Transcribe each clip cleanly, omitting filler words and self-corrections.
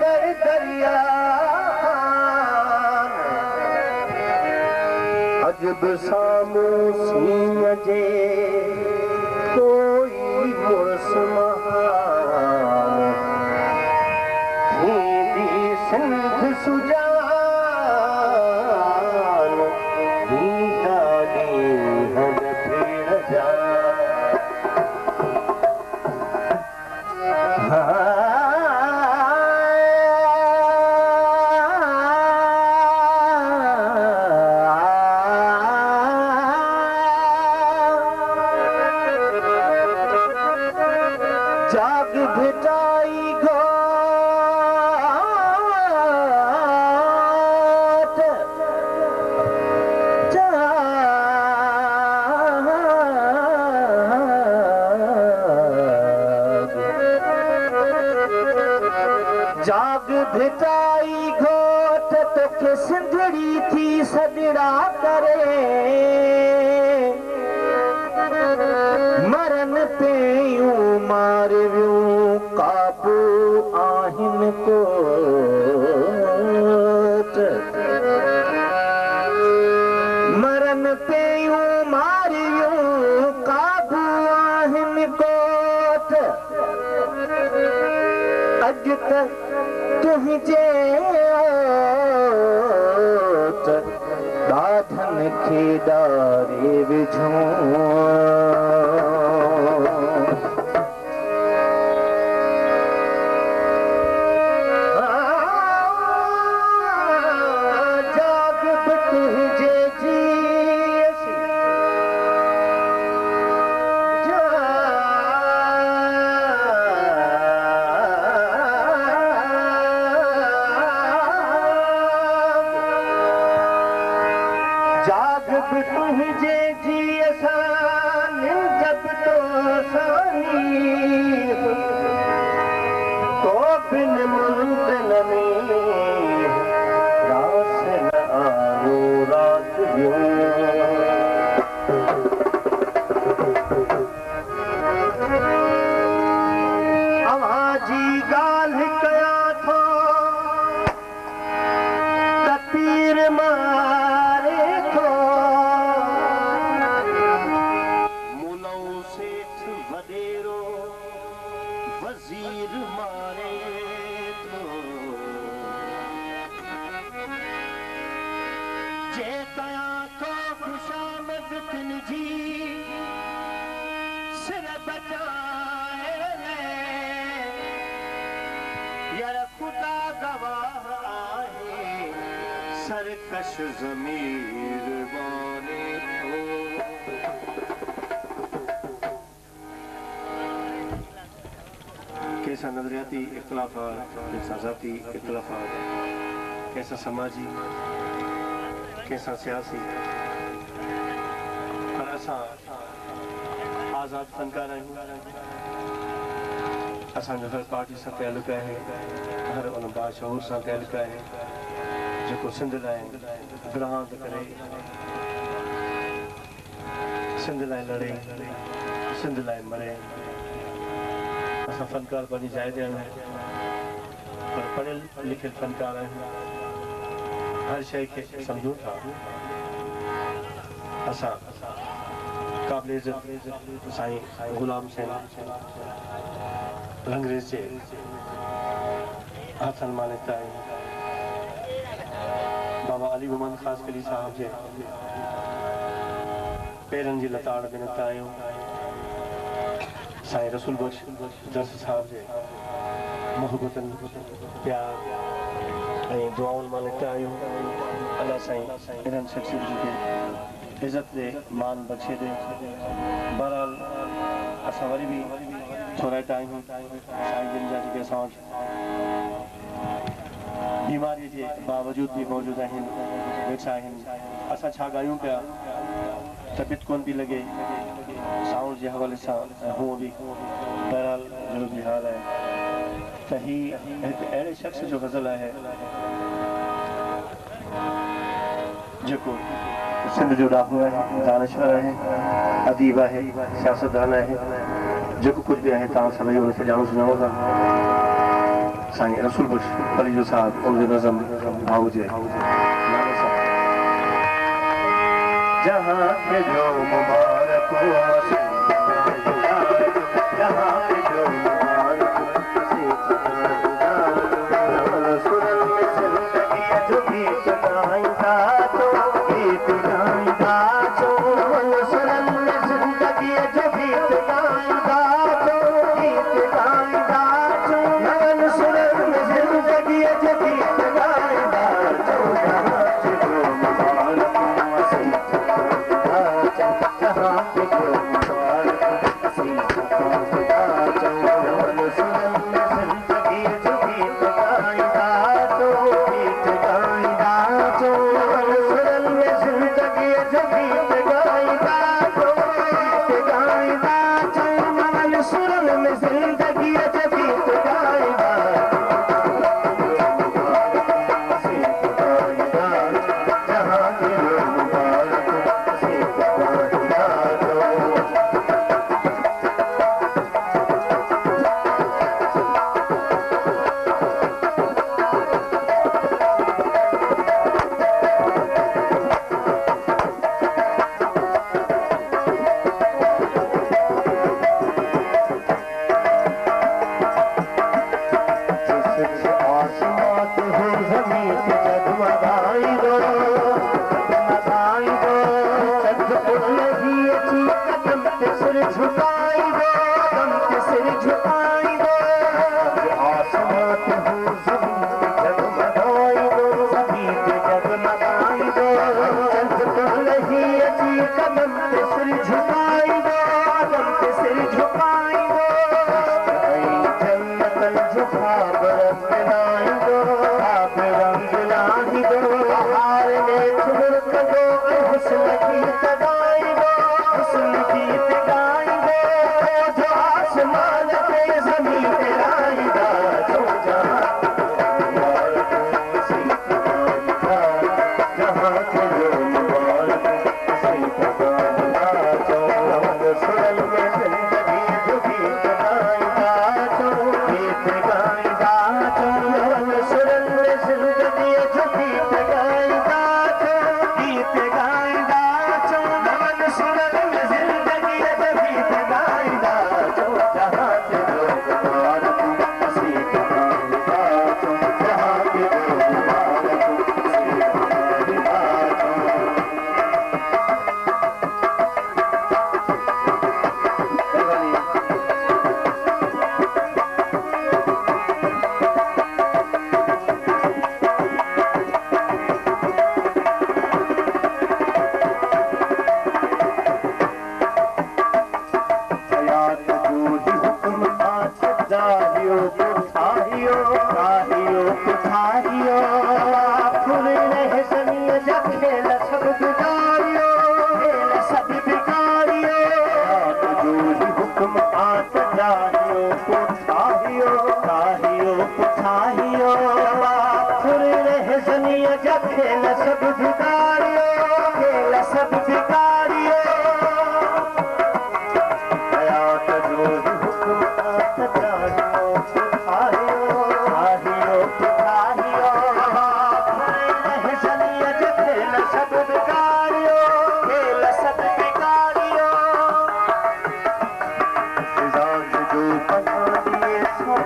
कर दरिया अजब सामू सीन जे कोई मुर्स महान थींदी सिंध सुजान दीदा दी हम फिर जा जाग भेटाई घाट जाग भेटाई घोट तोखे सिंधड़ी थी सजड़ा करे मरन पेयूं मारवियूं काबू आहिन कोट मरन पेयूं मारवियूं काबू आहिन कोट अज तक तुझे ॾाढनि खे ॾारे विझूं जाग बि तुंहिंजे जीअसि जाग बि तुंहिंजे जी असां जब तो सानी तो बिन मुंदन में रास न आयो रात जो अवाजी ॻाल्हि कयां थो त तीर मारे थो मुलौ सेठ वॾेरो वज़ीर मारे थो जे कयां थो खुशामद तिन जी सिर बचाए यार खुदा गवाह आहे सरकश ज़मीर बाने थो कैसा नजरियाती इख्तिलाफात कैसा ज़ाती इख्तिलाफात कैसा समाजी कैसा सियासी पर असां आज़ाद फनकार आहियूं असांजो हर पार्टी सां तइल्लुक़ आहे हर उन बाशऊर सां तइल्लुक़ आहे जेको सिंध लाइ ग्रहांत करे सिंध लाइ लड़े सिंध लाइ मरे असां फनकार पंहिंजी जाइ ते आहियूं पर पढ़ियल लिखियल फनकार आहियूं हर शइ खे सम्झूं था असां क़ाबिल इज़त साईं गुलाम हुसैन लंगरेज़ जे हथनि मां निकिता आहियूं बाबा अली मोहम्मद ख़ास कली साहब जे पेरनि जी लताड़ में निकिता आहियूं साईं रसूल बख्श दर्स साहब जे मोहब्बतनि प्यार ऐं दुआउनि मां निकिता आहियूं अलाह साईं इन्हनि शख़्सियतुनि खे इज़त दे मान बख़्शे दे बहरहाल असां वरी बि थोराइता आहियूं साईं जिन जा जेके असां वटि बीमारीअ जे बावजूद भी मौजूद आहिनि वेठा आहिनि असां छा ॻायूं पिया तबियत कोन थी लॻे साउंड जे हवाले सां हूअं बि बहरहाल जो बि हाल आहे त ही हिकु अहिड़े शख़्स जो ग़ज़ल आहे जेको सिंध जो ॾाहो आहे दानिशवर आहे अदीब आहे सियासतदान आहे जेको कुझु बि आहे तव्हां सभई हुनखे ॼाणो सुञाणो था साईं रसूल बख्श अली जो साहब उनके नज़म भाऊ जे जहाँ के जो मुबारक हो जहाँ के जो मुबारक सुरन में जिंदगी जो गीत गाएगा तो गीत गाएगा तो सुरन में जिंदगी जो गीत गाएगा तो गीत गाएगा तो सुरन में जिंदगी जो गीत गाएगा तो जहाँ के जो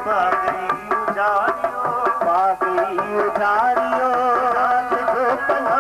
मुबारक जहाँ के जो पागली उजारियो रात को पना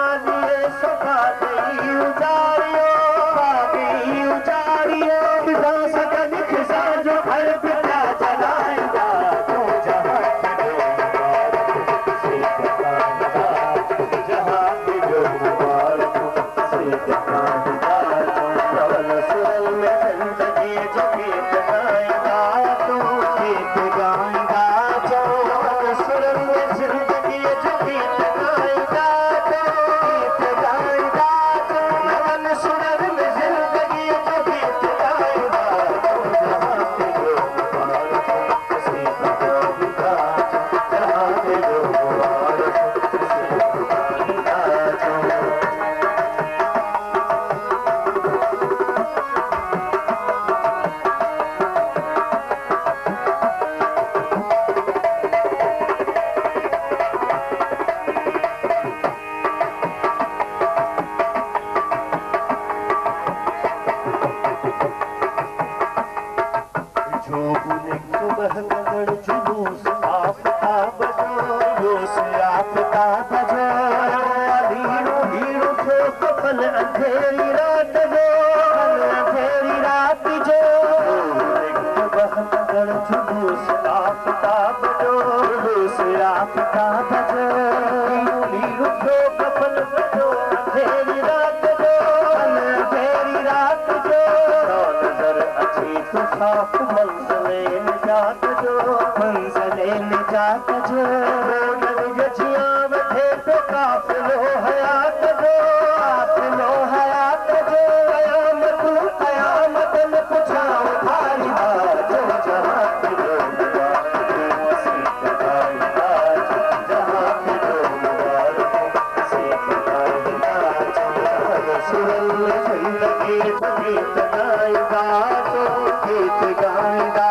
का बजो हीरो हीरो को कफन अंधेरी रात जो अंधेरी रात जो बहन जुलूस आफताब जो जुलूस आफताब जो हीरो को कफन बजो अंधेरी रात जो अंधेरी रात जो नजर अच्छी तो साफ मंजिले निजात जो मंजिले निजात जो गजियां वठे तो काफिलो हयात जो काफिलो हयात जो कयामत न पुछाओ थारी बात जो जहां की लोग वसीत कायनात जहां की लोग वसीत कायनात सुरल जिंदगी गीत गाएगा तो गीत गाएगा